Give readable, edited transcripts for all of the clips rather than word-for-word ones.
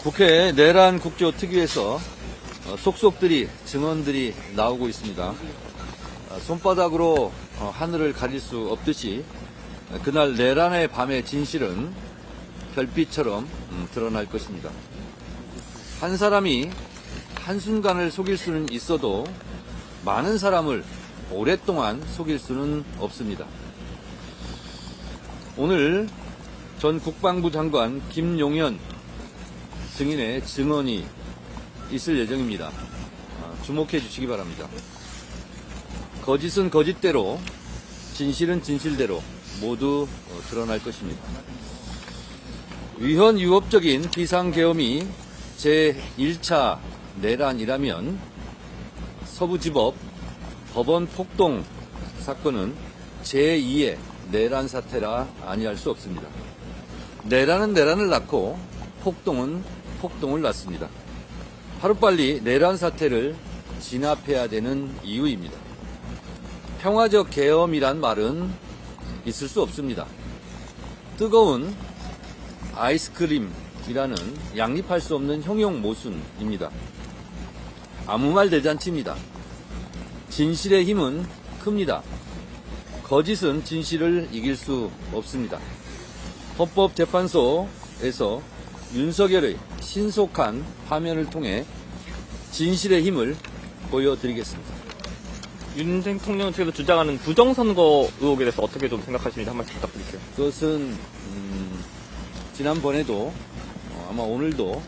국회 내란 국조특위에서 속속들이 증언들이 나오고 있습니다. 손바닥으로 하늘을 가릴 수 없듯이 그날 내란의 밤의 진실은 별빛처럼 드러날 것입니다. 한 사람이 한순간을 속일 수는 있어도 많은 사람을 오랫동안 속일 수는 없습니다. 오늘 전 국방부 장관 김용현 증인의 증언이 있을 예정입니다. 주목해 주시기 바랍니다. 거짓은 거짓대로, 진실은 진실대로 모두 드러날 것입니다. 위헌 위법적인 비상계엄이 제1차 내란이라면 서부지법 법원 폭동 사건은 제2의 내란 사태라 아니할 수 없습니다. 내란은 내란을 낳고 폭동은 폭동을 낳습니다. 하루빨리 내란 사태를 진압해야 되는 이유입니다. 평화적 계엄이란 말은 있을 수 없습니다. 뜨거운 아이스크림이라는 양립할 수 없는 형용 모순입니다. 아무 말 대잔치입니다. 진실의 힘은 큽니다. 거짓은 진실을 이길 수 없습니다. 헌법재판소에서 윤석열의 신속한 파면을 통해 진실의 힘을 보여드리겠습니다. 윤 대통령 측에서 주장하는 부정선거 의혹에 대해서 어떻게 좀 생각하시는지 한 말씀 부탁드릴게요. 그것은 지난번에도 아마 오늘도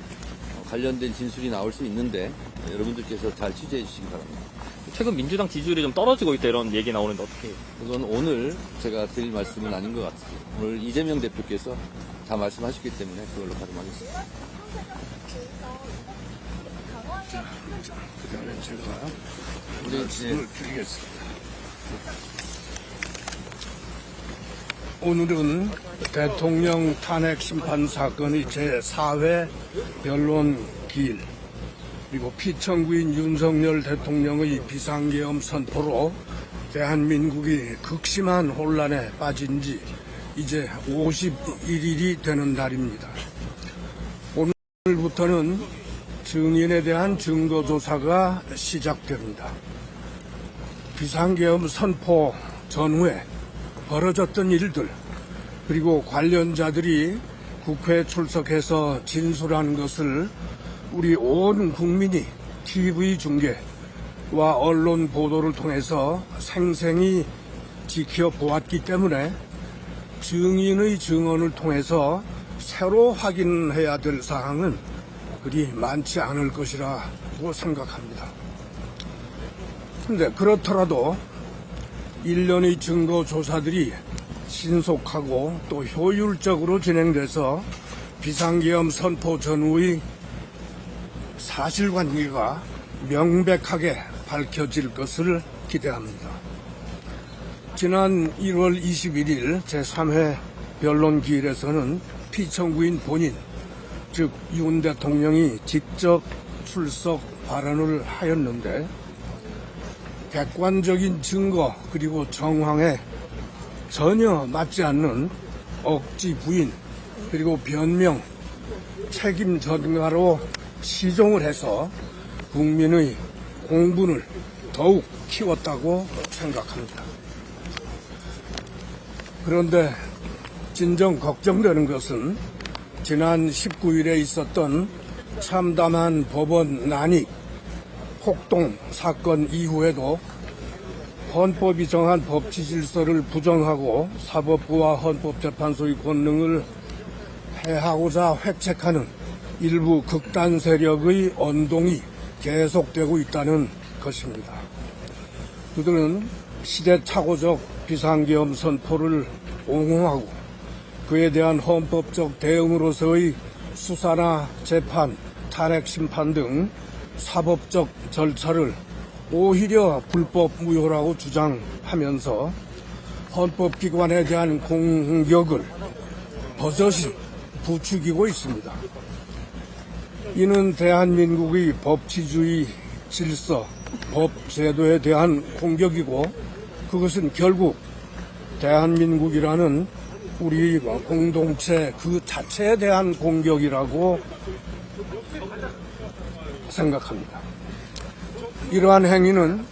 관련된 진술이 나올 수 있는데 여러분들께서 잘 취재해 주시기 바랍니다. 최근 민주당 지지율이 좀 떨어지고 있다 이런 얘기 나오는데 어떻게? 그건 오늘 제가 드릴 말씀은 아닌 것 같습니다. 오늘 이재명 대표께서 다 말씀하셨기 때문에 그걸로 가름하겠습니다. 그다음에 제가 우리 말씀을 드리겠습니다. 오늘은 대통령 탄핵 심판 사건의 제4회 변론 기일, 그리고 피청구인 윤석열 대통령의 비상계엄 선포로 대한민국이 극심한 혼란에 빠진 지 이제 51일이 되는 날입니다. 오늘부터는 증인에 대한 증거조사가 시작됩니다. 비상계엄 선포 전후에 벌어졌던 일들, 그리고 관련자들이 국회에 출석해서 진술한 것을 우리 온 국민이 TV 중계와 언론 보도를 통해서 생생히 지켜보았기 때문에 증인의 증언을 통해서 새로 확인해야 될 사항은 그리 많지 않을 것이라고 생각합니다. 그런데 그렇더라도 일련의 증거 조사들이 신속하고 또 효율적으로 진행돼서 비상계엄 선포 전후의 사실관계가 명백하게 밝혀질 것을 기대합니다. 지난 1월 21일 제3회 변론기일에서는 피청구인 본인, 즉 윤 대통령이 직접 출석 발언을 하였는데 객관적인 증거 그리고 정황에 전혀 맞지 않는 억지 부인 그리고 변명, 책임 전가로 시종을 해서 국민의 공분을 더욱 키웠다고 생각합니다. 그런데 진정 걱정되는 것은 지난 19일에 있었던 참담한 법원 난입, 폭동 사건 이후에도 헌법이 정한 법치 질서를 부정하고 사법부와 헌법재판소의 권능을 해하고자 획책하는 일부 극단 세력의 언동이 계속되고 있다는 것입니다. 그들은 시대착오적 비상계엄 선포를 옹호하고 그에 대한 헌법적 대응으로서의 수사나 재판, 탄핵 심판 등 사법적 절차를 오히려 불법 무효라고 주장하면서 헌법기관에 대한 공격을 버젓이 부추기고 있습니다. 이는 대한민국의 법치주의 질서, 법 제도에 대한 공격이고 그것은 결국 대한민국이라는 우리 공동체 그 자체에 대한 공격이라고 생각합니다. 이러한 행위는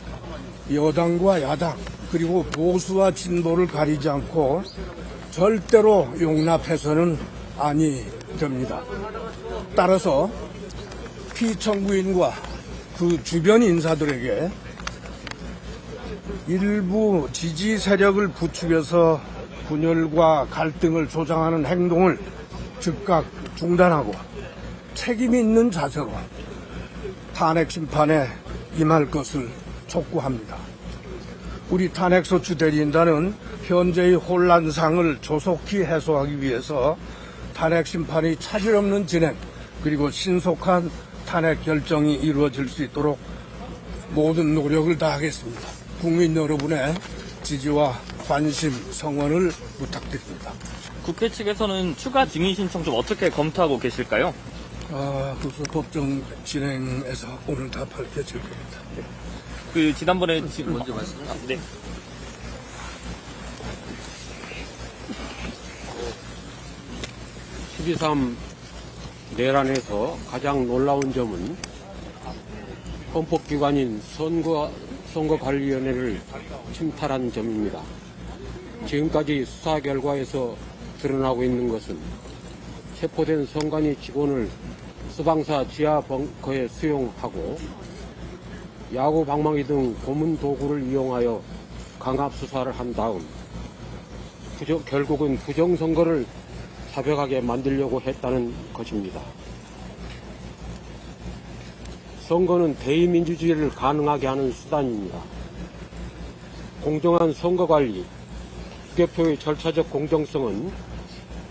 여당과 야당 그리고 보수와 진보를 가리지 않고 절대로 용납해서는 아니 됩니다. 따라서 피청구인과 그 주변 인사들에게 일부 지지 세력을 부추겨서 분열과 갈등을 조장하는 행동을 즉각 중단하고 책임 있는 자세로 탄핵 심판에 임할 것을 촉구합니다. 우리 탄핵소추 대리인단은 현재의 혼란상을 조속히 해소하기 위해서 탄핵 심판의 차질 없는 진행 그리고 신속한 탄핵 결정이 이루어질 수 있도록 모든 노력을 다하겠습니다. 국민 여러분의 지지와 관심, 성원을 부탁드립니다. 국회 측에서는 추가 증인 신청 좀 어떻게 검토하고 계실까요? 그래서 법정 진행에서 오늘 다 밝혀질 겁니다. 예. 그 지난번에 먼저 말씀을 네. 12.3 내란에서 가장 놀라운 점은 헌법기관인 선거관리위원회를 침탈한 점입니다. 지금까지 수사 결과에서 드러나고 있는 것은 체포된 선관위 직원을 수방사 지하 벙커에 수용하고 야구 방망이 등 고문 도구를 이용하여 강압 수사를 한 다음 결국은 부정선거를 자백하게 만들려고 했다는 것입니다. 선거는 대의민주주의를 가능하게 하는 수단입니다. 공정한 선거관리, 투개표의 절차적 공정성은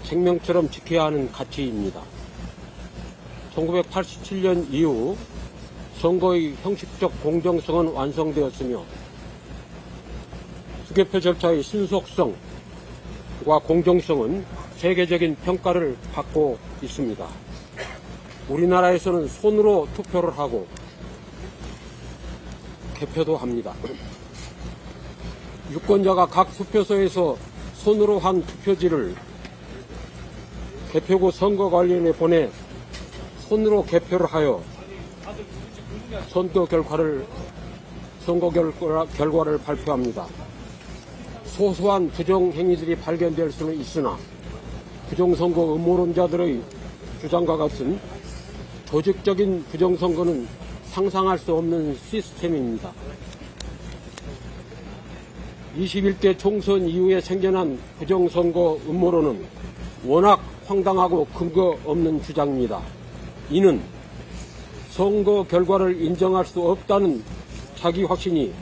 생명처럼 지켜야 하는 가치입니다. 1987년 이후 선거의 형식적 공정성은 완성되었으며 투개표 절차의 신속성과 공정성은 세계적인 평가를 받고 있습니다. 우리나라에서는 손으로 투표를 하고 개표도 합니다. 유권자가 각 투표소에서 손으로 한 투표지를 개표구 선거관리원에 보내 손으로 개표를 하여 선거 결과를 발표합니다. 소소한 부정행위들이 발견될 수는 있으나 부정선거 음모론자들의 주장과 같은 조직적인 부정선거는 상상할 수 없는 시스템입니다. 21대 총선 이후에 생겨난 부정선거 음모론은 워낙 황당하고 근거 없는 주장입니다. 이는 선거 결과를 인정할 수 없다는 자기 확신이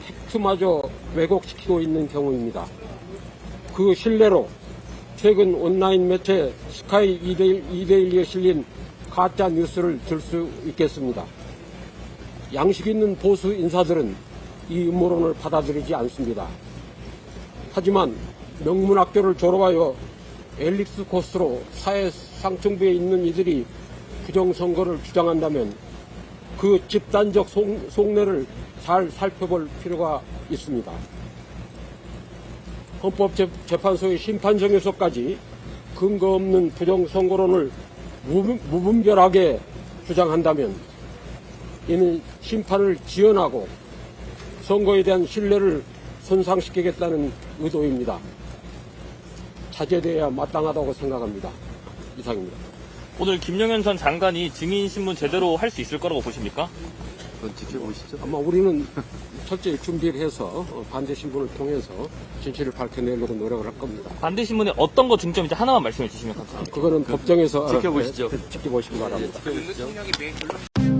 팩트마저 왜곡시키고 있는 경우입니다. 그 신뢰로 최근 온라인 매체 스카이 2대1에 실린 가짜 뉴스를 들 수 있겠습니다. 양식 있는 보수 인사들은 이 음모론을 받아들이지 않습니다. 하지만 명문학교를 졸업하여 엘리트 코스로 사회 상층부에 있는 이들이 부정선거를 주장한다면 그 집단적 속내를 잘 살펴볼 필요가 있습니다. 헌법재판소의 심판정에서까지 근거 없는 부정선거론을 무분별하게 주장한다면 이는 심판을 지연하고 선거에 대한 신뢰를 손상시키겠다는 의도입니다. 자제돼야 마땅하다고 생각합니다. 이상입니다. 오늘 김영현 전 장관이 증인 신문 제대로 할 수 있을 거라고 보십니까? 그건 지켜보시죠. 아마 우리는 철저히 준비를 해서 반대 신문을 통해서 진실을 밝혀내려고 노력을 할 겁니다. 반대 신문에 어떤 거 중점인지 하나만 말씀해 주시면 감사합니다. 그거는 법정에서 지켜보시죠. 지켜보시기 바랍니다. 지켜보시죠.